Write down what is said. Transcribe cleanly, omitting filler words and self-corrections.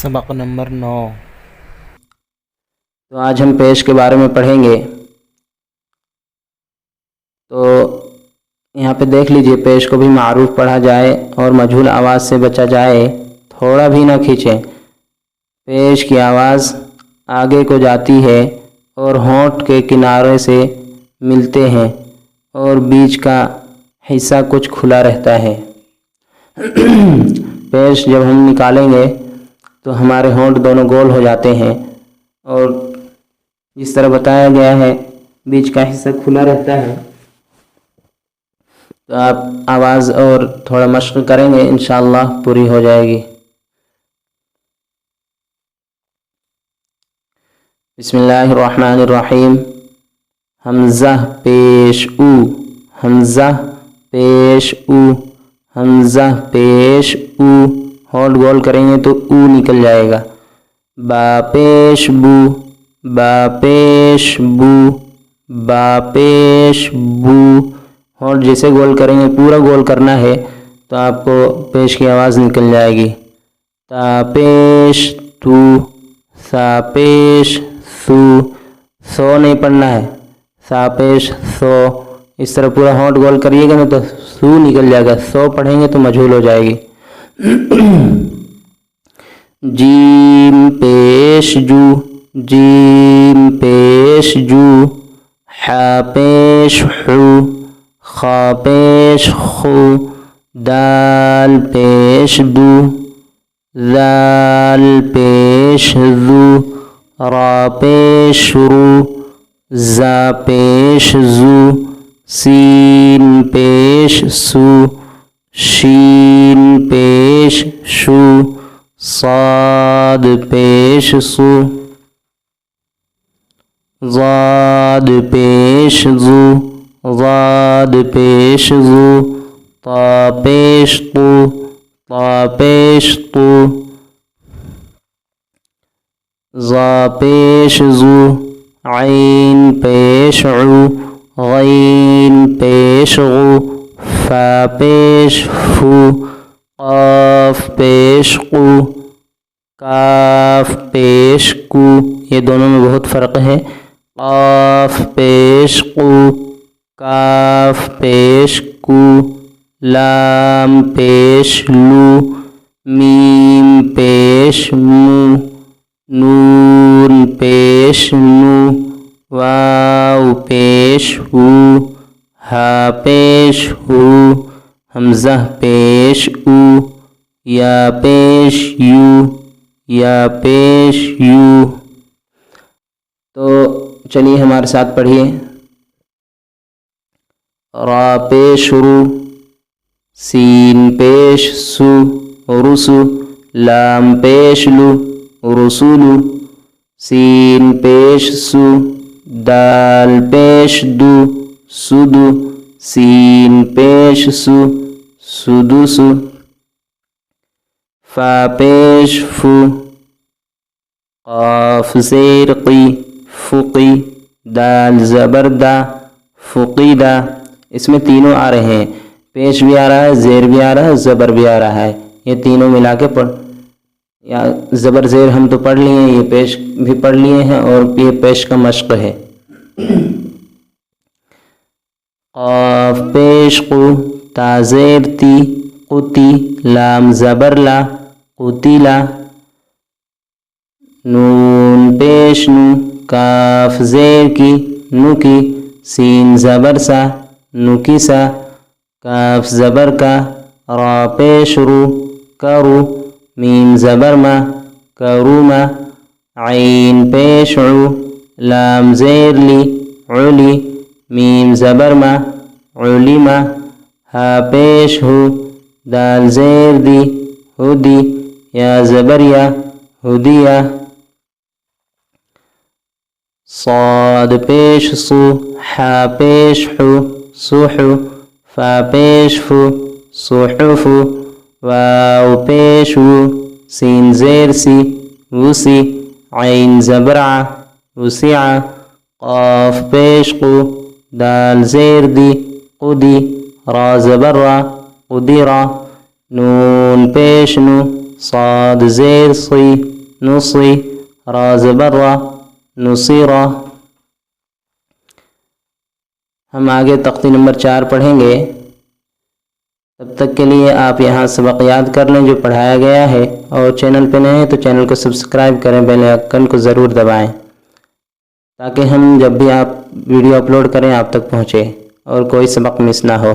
سبق نمبر 9۔ تو آج ہم پیش کے بارے میں پڑھیں گے۔ تو یہاں پہ دیکھ لیجئے، پیش کو بھی معروف پڑھا جائے اور مجہول آواز سے بچا جائے، تھوڑا بھی نہ کھینچیں۔ پیش کی آواز آگے کو جاتی ہے اور ہونٹ کے کنارے سے ملتے ہیں اور بیچ کا حصہ کچھ کھلا رہتا ہے۔ پیش جب ہم نکالیں گے تو ہمارے ہونٹ دونوں گول ہو جاتے ہیں اور جس طرح بتایا گیا ہے بیچ کا حصہ کھلا رہتا ہے۔ تو آپ آواز اور تھوڑا مشق کریں گے، انشاءاللہ پوری ہو جائے گی۔ بسم اللہ الرحمن الرحیم۔ حمزہ پیش او، حمزہ پیش او، حمزہ پیش او۔ ہونٹ گول کریں گے تو او نکل جائے گا۔ با پیش بو، با پیش بو، با پیش بو۔ ہونٹ جیسے گول کریں گے پورا گول کرنا ہے تو آپ کو پیش کی آواز نکل جائے گی۔ تا پیش تو، سا پیش سو۔ سو نہیں پڑھنا ہے، سا پیش سو۔ اس طرح پورا ہونٹ گول کریے گا نا تو سو نکل جائے گا، سو پڑھیں گے تو مجہول ہو جائے گی۔ جیم پیش جو، جیم پیش جو۔ حا پیش حو، خا پیش خو۔ دال پیش دو، ذال پیش ذو۔ را پیش رو، زا پیش زو۔ سین پیش سو، شین پیش شو۔ صاد پیش سو، ضاد پیش زو، ضاد پیش زو۔ طا پیش طو، طا پیش طو۔ ظا پیش زو، عین پیش عو، غین پیش غو۔ فا پیش فو، قاف پیش قو، کاف پیش کو۔ یہ دونوں میں بہت فرق ہے۔ قاف پیش قو، کاف پیش کو۔ لام پیش لو، میم پیش مو۔ نون پیش نو، واو پیش ہو، ہا پیش ہو۔ حمزہ پیش او، یا پیش یو، یا پیش یو۔ تو چلیے ہمارے ساتھ پڑھیے۔ را پیش رو، سین پیش سو، رسو۔ لام پیش لو، رسولو۔ سین پیش سو، دال پیش دو، سدو۔ سین پیش سو، سدوسو۔ فا پیش فو، قاف زیر قی، فقی۔ دال زبر دا، فقیدہ۔ اس میں تینوں آ رہے ہیں، پیش بھی آ رہا ہے، زیر بھی آ رہا ہے، زبر بھی آ رہا ہے۔ یہ تینوں ملا کے پڑھ، یا زبر زیر ہم تو پڑھ لیے ہیں، یہ پیش بھی پڑھ لیے ہیں اور یہ پیش کا مشق ہے۔ قاف پیش قو، تا زیر تی، قتی۔ لام زبر لا، قتیلا۔ نون پیش نو، کاف زیر کی، نکی۔ سین زبر سا، نکیسا۔ کاف زبر کا، را پیش رو، کرو۔ میم زبر ما، کروما۔ عین پیش عو، لام زیر لی، علی۔ میم زبر ما، علیما۔ ہا پیش ہو، دال زیر دی، ہدی۔ یا زبر یا، ہدیہ۔ صاد پیش صو، حا پیش حو، صحو۔ فا پیش فو، صحفو۔ واو پیش وو، سین زیر سی، وسی۔ عین زبر ع، وسع۔ قاف پیش قو، دال زیر دی، قدی۔ را زبر را، قدرا۔ نون پیش نو، صاد زیر صی نصی را زبر را نصیرا۔ ہم آگے تختی نمبر 4 پڑھیں گے، تب تک کے لیے آپ یہاں سبق یاد کر لیں جو پڑھایا گیا ہے، اور چینل پہ نئے ہیں تو چینل کو سبسکرائب کریں، بیل آئیکن کو ضرور دبائیں تاکہ ہم جب بھی آپ ویڈیو اپلوڈ کریں آپ تک پہنچے اور کوئی سبق مس نہ ہو۔